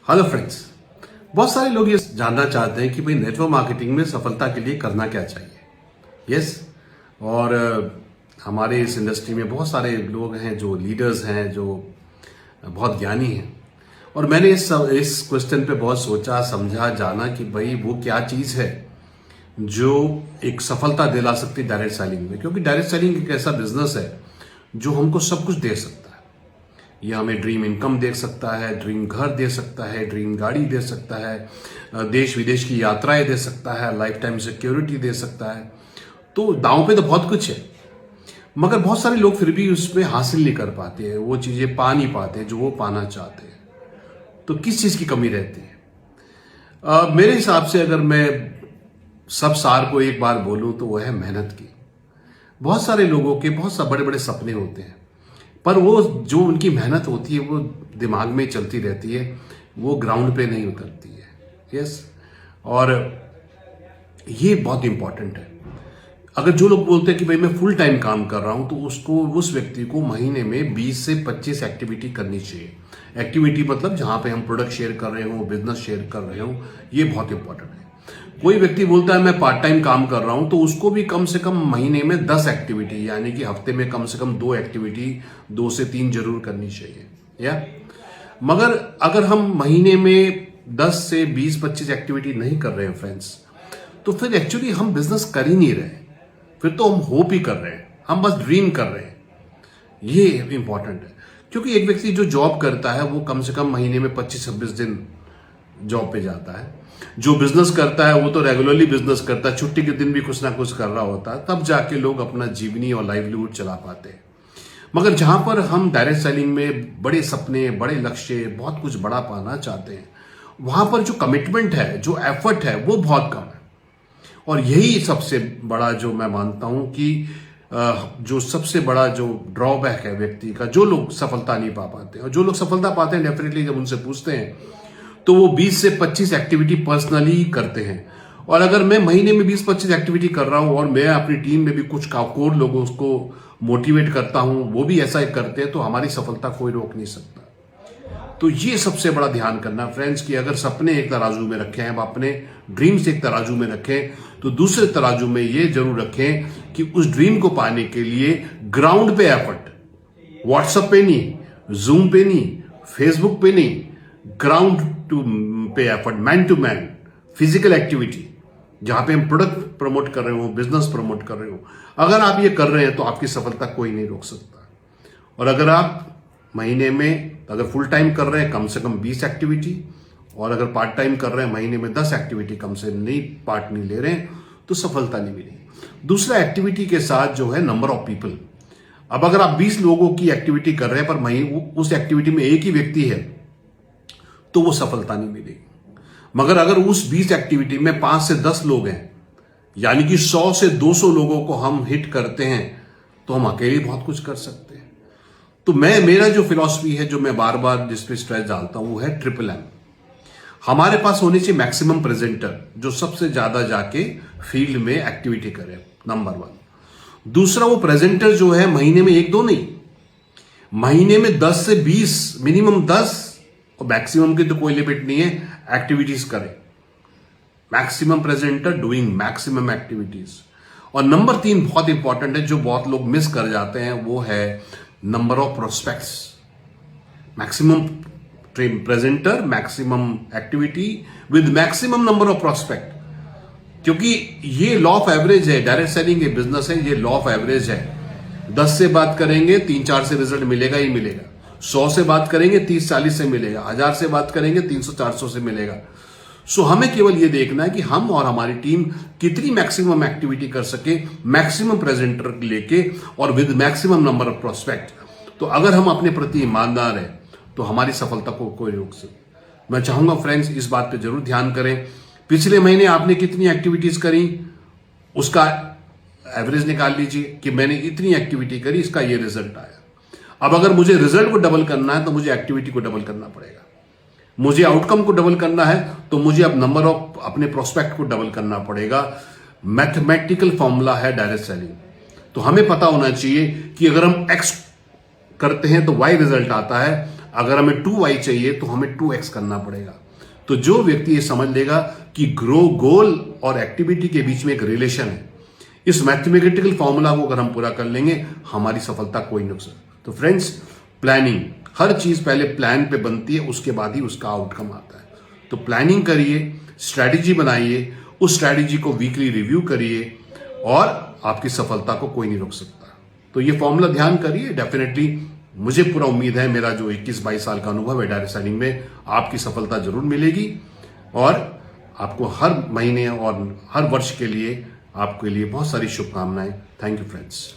Hello friends. बहुत सारे लोग ये जानना चाहते हैं कि भाई नेटवर्क मार्केटिंग में सफलता के लिए करना क्या चाहिए। यस। और हमारे इस इंडस्ट्री में बहुत सारे लोग हैं जो लीडर्स हैं, जो बहुत ज्ञानी हैं, और मैंने इस क्वेश्चन पे बहुत सोचा, समझा, जाना कि भाई वो क्या चीज़ है जो एक सफलता दिला सकती है डायरेक्ट सेलिंग में। क्योंकि डायरेक्ट सेलिंग एक ऐसा बिजनेस है जो हमको सब कुछ दे सकता है। ये हमें ड्रीम इनकम दे सकता है, ड्रीम घर दे सकता है, ड्रीम गाड़ी दे सकता है, देश विदेश की यात्राएं दे सकता है, लाइफ टाइम सिक्योरिटी दे सकता है। तो दांव पे तो बहुत कुछ है, मगर बहुत सारे लोग फिर भी उसमें हासिल नहीं कर पाते हैं, वो चीजें पा नहीं पाते जो वो पाना चाहते हैं। तो किस चीज की कमी रहती है? मेरे हिसाब से अगर मैं सब सार को एक बार बोलूं तो वो है मेहनत की। बहुत सारे लोगों के बहुत सा बड़े बड़े सपने होते हैं, पर वो जो उनकी मेहनत होती है वो दिमाग में चलती रहती है, वो ग्राउंड पे नहीं उतरती है। यस। और ये बहुत इंपॉर्टेंट है। अगर जो लोग बोलते हैं कि भाई मैं फुल टाइम काम कर रहा हूं, तो उस व्यक्ति को महीने में 20 से 25 एक्टिविटी करनी चाहिए। एक्टिविटी मतलब जहां पे हम प्रोडक्ट शेयर कर रहे हो, बिजनेस शेयर कर रहे हो, ये बहुत इंपॉर्टेंट है। कोई व्यक्ति बोलता है मैं पार्ट टाइम काम कर रहा हूं, तो उसको भी कम से कम महीने में 10 एक्टिविटी, यानी कि हफ्ते में कम से कम 2 एक्टिविटी, 2 से 3 जरूर करनी चाहिए। या मगर अगर हम महीने में 10 से 20-25 एक्टिविटी नहीं कर रहे हैं फ्रेंड्स, तो फिर एक्चुअली हम बिजनेस कर ही नहीं रहे। फिर तो हम होप ही कर रहे हैं, हम बस ड्रीम कर रहे हैं। ये इंपॉर्टेंट है। क्योंकि एक व्यक्ति जो जॉब करता है वो कम से कम महीने में 25-26 दिन जॉब पे जाता है। जो बिजनेस करता है वो तो रेगुलरली बिजनेस करता है, छुट्टी के दिन भी कुछ ना कुछ कर रहा होता है, तब जाके लोग अपना जीवनी और लाइवलीहुड चला पाते हैं। मगर जहां पर हम डायरेक्ट सेलिंग में बड़े सपने, बड़े लक्ष्य, बहुत कुछ बड़ा पाना चाहते हैं, वहां पर जो कमिटमेंट है, जो एफर्ट है, वो बहुत कम है। और यही सबसे बड़ा जो मैं मानता हूं कि जो सबसे बड़ा जो ड्रॉबैक है व्यक्ति का, जो लोग सफलता नहीं पा पाते। और जो लोग सफलता पाते हैं, डेफिनेटली जब उनसे पूछते हैं तो वो 20 से 25 एक्टिविटी पर्सनली करते हैं। और अगर मैं महीने में 20-25 एक्टिविटी कर रहा हूं और मैं अपनी टीम में भी कुछ कोर लोगों को मोटिवेट करता हूं, वो भी ऐसा ही करते हैं, तो हमारी सफलता कोई रोक नहीं सकता। तो ये सबसे बड़ा ध्यान करना फ्रेंड्स कि अगर सपने एक तराजू में रखे हैं, अपने ड्रीम्स एक तराजू में रखें, तो दूसरे तराजू में ये जरूर रखें कि उस ड्रीम को पाने के लिए ग्राउंड पे एफर्ट, व्हाट्सएप पे नहीं, जूम पे नहीं, फेसबुक पे नहीं, ground to pay effort, man to man, physical activity, जहां पे हम प्रोडक्ट प्रमोट कर रहे हो, बिजनेस प्रमोट कर रहे हो। अगर आप ये कर रहे हैं तो आपकी सफलता कोई नहीं रोक सकता। और अगर आप महीने में, अगर फुल टाइम कर रहे हैं, कम से कम 20 एक्टिविटी, और अगर पार्ट टाइम कर रहे हैं, महीने में 10 एक्टिविटी कम से नहीं पार्ट नहीं ले रहे हैं, तो सफलता नहीं मिलेगी। दूसरा, एक्टिविटी के साथ जो है नंबर ऑफ पीपल। अब अगर आप 20 लोगों की एक्टिविटी कर रहे हैं पर उस एक्टिविटी में एक ही व्यक्ति है, तो वो सफलता नहीं मिलेगी। मगर अगर उस 20 एक्टिविटी में 5 से 10 लोग हैं, यानी कि 100 से 200 लोगों को हम हिट करते हैं, तो हम अकेले बहुत कुछ कर सकते हैं। तो मेरा जो फिलॉसफी है, जो मैं बार बार जिस पे स्ट्रेस डालता हूं, वो है MMM। हमारे पास होनी चाहिए मैक्सिमम प्रेजेंटर, जो सबसे ज्यादा जाके फील्ड में एक्टिविटी करे, नंबर 1। दूसरा, वो प्रेजेंटर जो है महीने में 1-2 नहीं, महीने में 10 से 20, मिनिमम 10, और मैक्सिमम की तो कोई लिमिट नहीं है, एक्टिविटीज करें। Maximum presenter doing maximum activities. और नंबर 3 बहुत इंपॉर्टेंट है, जो बहुत लोग मिस कर जाते हैं, वो है number of prospects. Maximum presenter, maximum activity with maximum number of prospect. क्योंकि ये लॉ ऑफ एवरेज है, डायरेक्ट सेलिंग के बिजनेस है, ये लॉ ऑफ एवरेज है। 10 से बात करेंगे, 3-4 से रिजल्ट मिलेगा ही मिलेगा। 100 से बात करेंगे, 30-40 से मिलेगा। 1000 से बात करेंगे, 300-400 से मिलेगा। सो हमें केवल ये देखना है कि हम और हमारी टीम कितनी मैक्सिमम एक्टिविटी कर सके, मैक्सिमम प्रेजेंटर लेके और with maximum number of prospect. तो अगर हम अपने प्रति ईमानदार हैं, तो हमारी सफलता को कोई रोक सकता। मैं चाहूंगा फ्रेंड्स, इस बात पे जरूर ध्यान करें। पिछले महीने आपने कितनी एक्टिविटीज करी, उसका एवरेज निकाल लीजिए कि मैंने इतनी एक्टिविटी करी, इसका ये रिजल्ट आया। अब अगर मुझे रिजल्ट को डबल करना है, तो मुझे एक्टिविटी को डबल करना पड़ेगा। मुझे आउटकम को डबल करना है, तो मुझे अब नंबर ऑफ अपने प्रोस्पेक्ट को डबल करना पड़ेगा। मैथमेटिकल फॉर्मूला है डायरेक्ट सेलिंग। तो हमें पता होना चाहिए कि अगर हम एक्स करते हैं तो वाई रिजल्ट आता है, अगर हमें 2y चाहिए तो हमें 2x करना पड़ेगा। तो जो व्यक्ति ये समझ लेगा कि ग्रो गोल और एक्टिविटी के बीच में एक रिलेशन है, इस मैथमेटिकल फॉर्मूला को अगर हम पूरा कर लेंगे, हमारी सफलता कोई नुकसान। तो फ्रेंड्स, प्लानिंग, हर चीज पहले प्लान पे बनती है, उसके बाद ही उसका आउटकम आता है। तो प्लानिंग करिए, स्ट्रैटेजी बनाइए, उस स्ट्रैटेजी को वीकली रिव्यू करिए और आपकी सफलता को कोई नहीं रोक सकता। तो ये फॉर्मूला ध्यान करिए, डेफिनेटली मुझे पूरा उम्मीद है, मेरा जो 21-22 साल का अनुभव है डायरेक्ट सेलिंग में, आपकी सफलता जरूर मिलेगी और आपको हर महीने और हर वर्ष के लिए आपके लिए बहुत सारी शुभकामनाएं। Thank you friends.